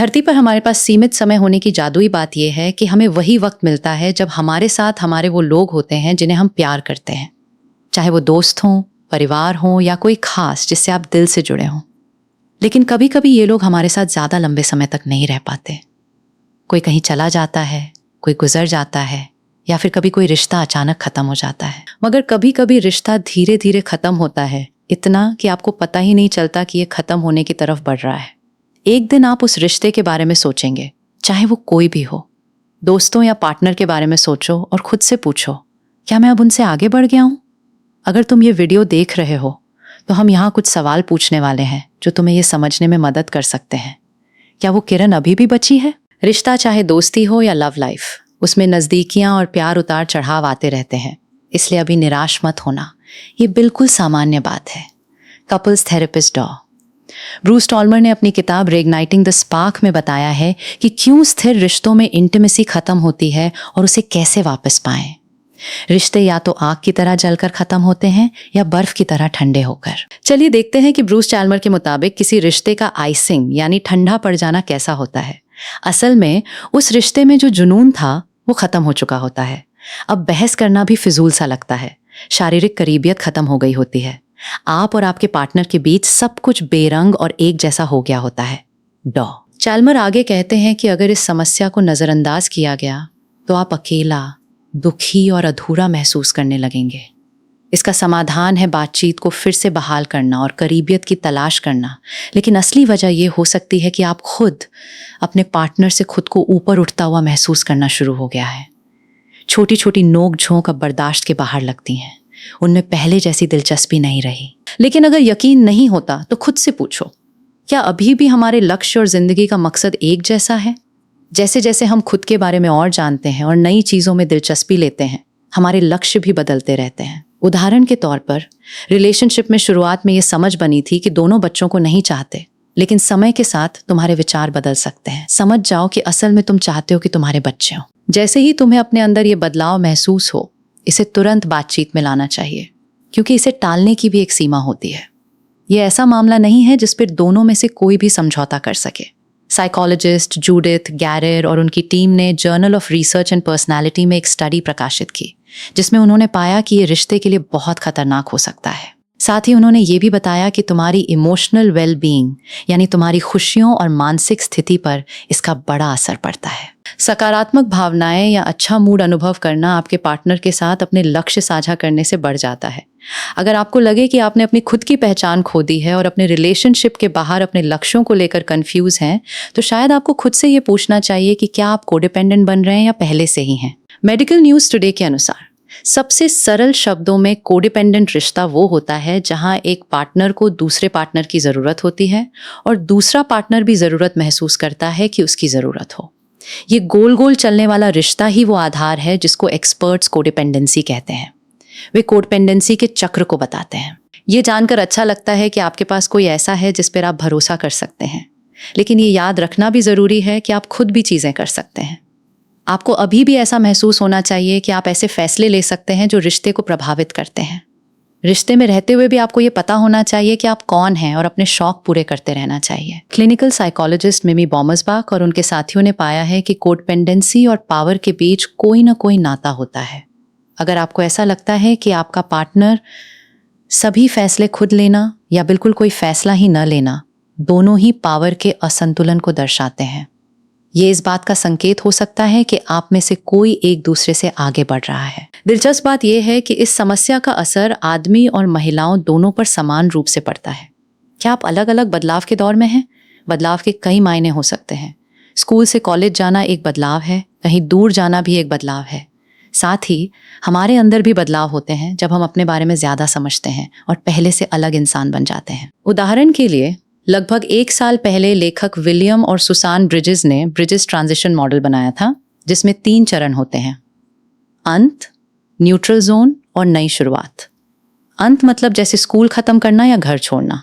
धरती पर हमारे पास सीमित समय होने की जादुई बात यह है कि हमें वही वक्त मिलता है जब हमारे साथ हमारे वो लोग होते हैं जिन्हें हम प्यार करते हैं, चाहे वो दोस्त हों, परिवार हों या कोई खास जिससे आप दिल से जुड़े हों। लेकिन कभी कभी ये लोग हमारे साथ ज़्यादा लंबे समय तक नहीं रह पाते। कोई कहीं चला जाता है, कोई गुजर जाता है, या फिर कभी कोई रिश्ता अचानक ख़त्म हो जाता है। मगर कभी कभी रिश्ता धीरे धीरे ख़त्म होता है, इतना कि आपको पता ही नहीं चलता कि ये ख़त्म होने की तरफ बढ़ रहा है। एक दिन आप उस रिश्ते के बारे में सोचेंगे, चाहे वो कोई भी हो। दोस्तों या पार्टनर के बारे में सोचो और खुद से पूछो, क्या मैं अब उनसे आगे बढ़ गया हूँ? अगर तुम ये वीडियो देख रहे हो तो हम यहाँ कुछ सवाल पूछने वाले हैं जो तुम्हें ये समझने में मदद कर सकते हैं। क्या वो किरण अभी भी बची है? रिश्ता चाहे दोस्ती हो या लव लाइफ, उसमें नज़दीकियाँ और प्यार उतार चढ़ाव आते रहते हैं, इसलिए अभी निराश मत होना। ये बिल्कुल सामान्य बात है। कपल्स थेरेपिस्ट डॉ. ब्रूस टॉलमर ने अपनी किताब रेगनाइटिंग द स्पार्क में बताया है कि क्यों स्थिर रिश्तों में इंटीमेसी खत्म होती है और उसे कैसे वापस पाएं। रिश्ते या तो आग की तरह जलकर खत्म होते हैं या बर्फ की तरह ठंडे होकर। चलिए देखते हैं कि ब्रूस टॉलमर के मुताबिक किसी रिश्ते का आइसिंग यानी ठंडा पड़ जाना कैसा होता है। असल में उस रिश्ते में जो जुनून था वो खत्म हो चुका होता है। अब बहस करना भी फिजूल सा लगता है। शारीरिक करीबियत खत्म हो गई होती है। आप और आपके पार्टनर के बीच सब कुछ बेरंग और एक जैसा हो गया होता है। डॉ. चाल्मर आगे कहते हैं कि अगर इस समस्या को नज़रअंदाज किया गया तो आप अकेला, दुखी और अधूरा महसूस करने लगेंगे। इसका समाधान है बातचीत को फिर से बहाल करना और करीबियत की तलाश करना। लेकिन असली वजह यह हो सकती है कि आप खुद अपने पार्टनर से खुद को ऊपर उठता हुआ महसूस करना शुरू हो गया है। छोटी छोटी नोक झोंक अब बर्दाश्त के बाहर लगती हैं। उनमें पहले जैसी दिलचस्पी नहीं रही। लेकिन अगर यकीन नहीं होता तो खुद से पूछो, क्या अभी भी हमारे लक्ष्य और जिंदगी का मकसद एक जैसा है? जैसे जैसे हम खुद के बारे में और जानते हैं और नई चीज़ों में दिलचस्पी लेते हैं, हमारे लक्ष्य भी बदलते रहते हैं। उदाहरण के तौर पर रिलेशनशिप में शुरुआत में ये समझ बनी थी कि दोनों बच्चों को नहीं चाहते, लेकिन समय के साथ तुम्हारे विचार बदल सकते हैं। समझ जाओ कि असल में तुम चाहते हो कि तुम्हारे बच्चे हों। जैसे ही तुम्हें अपने अंदर ये बदलाव महसूस हो, इसे तुरंत बातचीत में लाना चाहिए, क्योंकि इसे टालने की भी एक सीमा होती है। ये ऐसा मामला नहीं है जिस पर दोनों में से कोई भी समझौता कर सके। साइकोलॉजिस्ट जूडिथ गैरेर और उनकी टीम ने journal of research and personality में एक स्टडी प्रकाशित की, जिसमें उन्होंने पाया कि ये रिश्ते के लिए बहुत खतरनाक हो सकता है। साथ ही उन्होंने ये भी बताया कि तुम्हारी इमोशनल वेलबींग यानी तुम्हारी खुशियों और मानसिक स्थिति पर इसका बड़ा असर पड़ता है। सकारात्मक भावनाएं या अच्छा मूड अनुभव करना आपके पार्टनर के साथ अपने लक्ष्य साझा करने से बढ़ जाता है। अगर आपको लगे कि आपने अपनी खुद की पहचान खो दी है और अपने रिलेशनशिप के बाहर अपने लक्ष्यों को लेकर कंफ्यूज हैं, तो शायद आपको खुद से ये पूछना चाहिए कि क्या आप कोडिपेंडेंट बन रहे हैं या पहले से ही हैं। मेडिकल न्यूज़ टुडे के अनुसार सबसे सरल शब्दों में कोडिपेंडेंट रिश्ता वो होता है जहां एक पार्टनर को दूसरे पार्टनर की ज़रूरत होती है और दूसरा पार्टनर भी ज़रूरत महसूस करता है कि उसकी ज़रूरत हो। ये गोल गोल चलने वाला रिश्ता ही वो आधार है जिसको एक्सपर्ट्स कोडिपेंडेंसी कहते हैं। वे कोडिपेंडेंसी के चक्र को बताते हैं। ये जानकर अच्छा लगता है कि आपके पास कोई ऐसा है जिस पर आप भरोसा कर सकते हैं, लेकिन ये याद रखना भी ज़रूरी है कि आप खुद भी चीज़ें कर सकते हैं। आपको अभी भी ऐसा महसूस होना चाहिए कि आप ऐसे फैसले ले सकते हैं जो रिश्ते को प्रभावित करते हैं। रिश्ते में रहते हुए भी आपको ये पता होना चाहिए कि आप कौन हैं और अपने शौक पूरे करते रहना चाहिए। क्लिनिकल साइकोलॉजिस्ट मिमी बॉमर्सबाख और उनके साथियों ने पाया है कि कोडिपेंडेंसी और पावर के बीच कोई ना कोई नाता होता है। अगर आपको ऐसा लगता है कि आपका पार्टनर सभी फैसले खुद लेना या बिल्कुल कोई फैसला ही न लेना, दोनों ही पावर के असंतुलन को दर्शाते हैं। ये इस बात का संकेत हो सकता है कि आप में से कोई एक दूसरे से आगे बढ़ रहा है। दिलचस्प बात यह है कि इस समस्या का असर आदमी और महिलाओं दोनों पर समान रूप से पड़ता है। क्या आप अलग अलग बदलाव के दौर में हैं? बदलाव के कई मायने हो सकते हैं। स्कूल से कॉलेज जाना एक बदलाव है, कहीं दूर जाना भी एक बदलाव है। साथ ही हमारे अंदर भी बदलाव होते हैं जब हम अपने बारे में ज़्यादा समझते हैं और पहले से अलग इंसान बन जाते हैं। उदाहरण के लिए लगभग 1 साल पहले लेखक विलियम और सुसान ब्रिजेस ने ब्रिजेस ट्रांजिशन मॉडल बनाया था, जिसमें 3 चरण होते हैं: अंत, न्यूट्रल जोन और नई शुरुआत। अंत मतलब जैसे स्कूल खत्म करना या घर छोड़ना।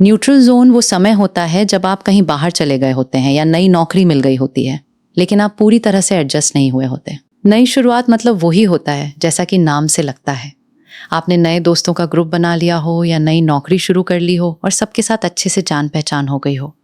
न्यूट्रल जोन वो समय होता है जब आप कहीं बाहर चले गए होते हैं या नई नौकरी मिल गई होती है, लेकिन आप पूरी तरह से एडजस्ट नहीं हुए होते। नई शुरुआत मतलब वही होता है जैसा कि नाम से लगता है। आपने नए दोस्तों का ग्रुप बना लिया हो या नई नौकरी शुरू कर ली हो और सबके साथ अच्छे से जान पहचान हो गई हो।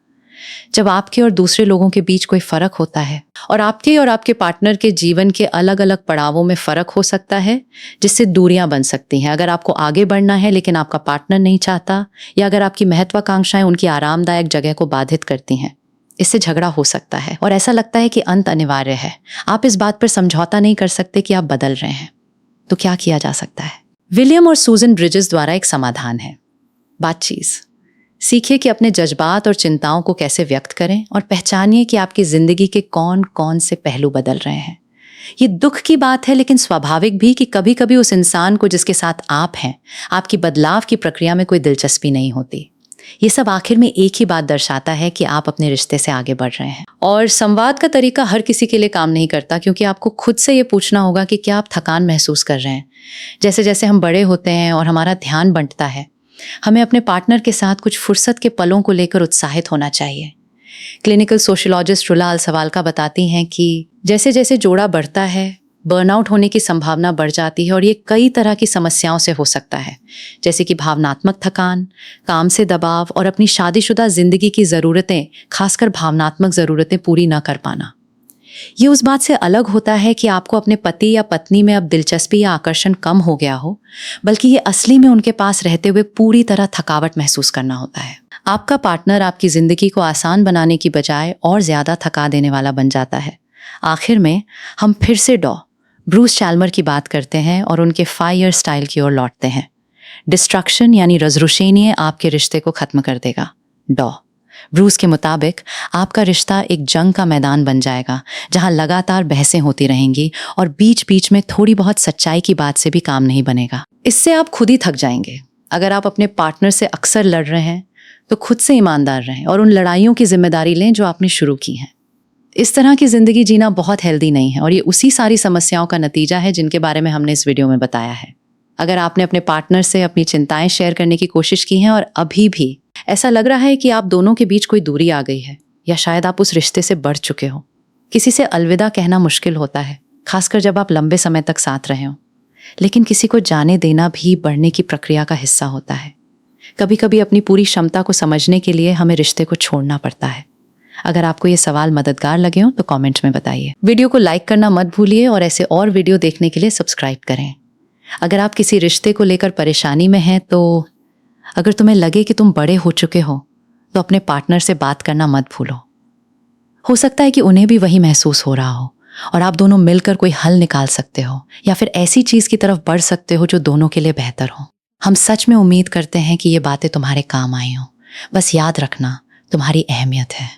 जब आपके और दूसरे लोगों के बीच कोई फ़र्क होता है और आपके पार्टनर के जीवन के अलग अलग पड़ावों में फ़र्क हो सकता है, जिससे दूरियां बन सकती हैं। अगर आपको आगे बढ़ना है लेकिन आपका पार्टनर नहीं चाहता, या अगर आपकी महत्वाकांक्षाएं उनकी आरामदायक जगह को बाधित करती हैं, इससे झगड़ा हो सकता है और ऐसा लगता है कि अंत अनिवार्य है। आप इस बात पर समझौता नहीं कर सकते कि आप बदल रहे हैं। तो क्या किया जा सकता है? विलियम और सूजन ब्रिजेस द्वारा एक समाधान है, बातचीत। सीखिए कि अपने जज्बात और चिंताओं को कैसे व्यक्त करें और पहचानिए कि आपकी जिंदगी के कौन कौन से पहलू बदल रहे हैं। ये दुख की बात है, लेकिन स्वाभाविक भी कि कभी कभी उस इंसान को जिसके साथ आप हैं, आपकी बदलाव की प्रक्रिया में कोई दिलचस्पी नहीं होती। ये सब आखिर में एक ही बात दर्शाता है कि आप अपने रिश्ते से आगे बढ़ रहे हैं। और संवाद का तरीका हर किसी के लिए काम नहीं करता, क्योंकि आपको खुद से ये पूछना होगा कि क्या आप थकान महसूस कर रहे हैं। जैसे जैसे हम बड़े होते हैं और हमारा ध्यान बंटता है, हमें अपने पार्टनर के साथ कुछ फुर्सत के पलों को लेकर उत्साहित होना चाहिए। क्लिनिकल सोशियोलॉजिस्ट रुला अलसवालका बताती हैं कि जैसे जैसे जोड़ा बढ़ता है, बर्नआउट होने की संभावना बढ़ जाती है और ये कई तरह की समस्याओं से हो सकता है, जैसे कि भावनात्मक थकान, काम से दबाव और अपनी शादीशुदा जिंदगी की ज़रूरतें, खासकर भावनात्मक ज़रूरतें पूरी न कर पाना। ये उस बात से अलग होता है कि आपको अपने पति या पत्नी में अब दिलचस्पी या आकर्षण कम हो गया हो, बल्कि ये असली में उनके पास रहते हुए पूरी तरह थकावट महसूस करना होता है। आपका पार्टनर आपकी ज़िंदगी को आसान बनाने की बजाय और ज़्यादा थका देने वाला बन जाता है। आखिर में हम फिर से ब्रूस चैल्मर की बात करते हैं और उनके फायर स्टाइल की ओर लौटते हैं। डिस्ट्रक्शन यानी रज़रूशेनिये आपके रिश्ते को ख़त्म कर देगा। ब्रूस के मुताबिक आपका रिश्ता एक जंग का मैदान बन जाएगा, जहां लगातार बहसें होती रहेंगी और बीच बीच में थोड़ी बहुत सच्चाई की बात से भी काम नहीं बनेगा। इससे आप खुद ही थक जाएंगे। अगर आप अपने पार्टनर से अक्सर लड़ रहे हैं तो खुद से ईमानदार रहें और उन लड़ाइयों की जिम्मेदारी लें जो आपने शुरू की हैं। इस तरह की ज़िंदगी जीना बहुत हेल्दी नहीं है और ये उसी सारी समस्याओं का नतीजा है जिनके बारे में हमने इस वीडियो में बताया है। अगर आपने अपने पार्टनर से अपनी चिंताएं शेयर करने की कोशिश की हैं और अभी भी ऐसा लग रहा है कि आप दोनों के बीच कोई दूरी आ गई है, या शायद आप उस रिश्ते से बढ़ चुके हो, किसी से अलविदा कहना मुश्किल होता है, खासकर जब आप लंबे समय तक साथ रहे हो। लेकिन किसी को जाने देना भी बढ़ने की प्रक्रिया का हिस्सा होता है। कभी कभी अपनी पूरी क्षमता को समझने के लिए हमें रिश्ते को छोड़ना पड़ता है। अगर आपको ये सवाल मददगार लगे हो तो कमेंट में बताइए। वीडियो को लाइक करना मत भूलिए और ऐसे और वीडियो देखने के लिए सब्सक्राइब करें। अगर आप किसी रिश्ते को लेकर परेशानी में हैं, तो अगर तुम्हें लगे कि तुम बड़े हो चुके हो तो अपने पार्टनर से बात करना मत भूलो। हो सकता है कि उन्हें भी वही महसूस हो रहा हो और आप दोनों मिलकर कोई हल निकाल सकते हो, या फिर ऐसी चीज की तरफ बढ़ सकते हो जो दोनों के लिए बेहतर हो। हम सच में उम्मीद करते हैं कि ये बातें तुम्हारे काम आई हो। बस याद रखना, तुम्हारी अहमियत है।